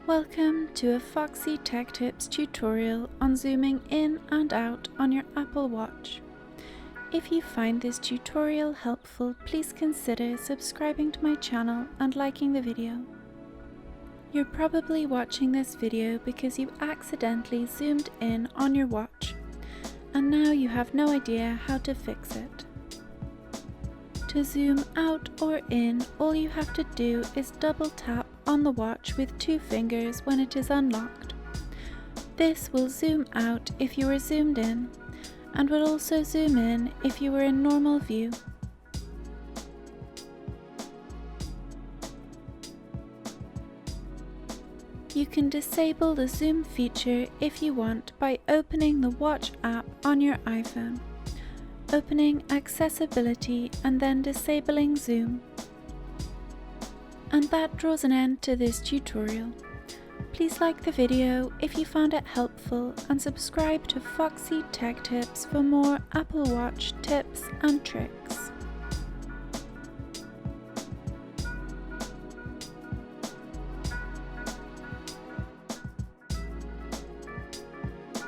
Welcome to a Foxy Tech Tips tutorial on zooming in and out on your Apple Watch. If you find this tutorial helpful, please consider subscribing to my channel and liking the video. You're probably watching this video because you accidentally zoomed in on your watch and now you have no idea how to fix it. To zoom out or in, all you have to do is double tap on the watch with 2 fingers when it is unlocked. This will zoom out if you are zoomed in, and will also zoom in if you were in normal view. You can disable the zoom feature if you want by opening the Watch app on your iPhone, opening Accessibility and then disabling Zoom. And that draws an end to this tutorial. Please like the video if you found it helpful and subscribe to Foxy Tech Tips for more Apple Watch tips and tricks.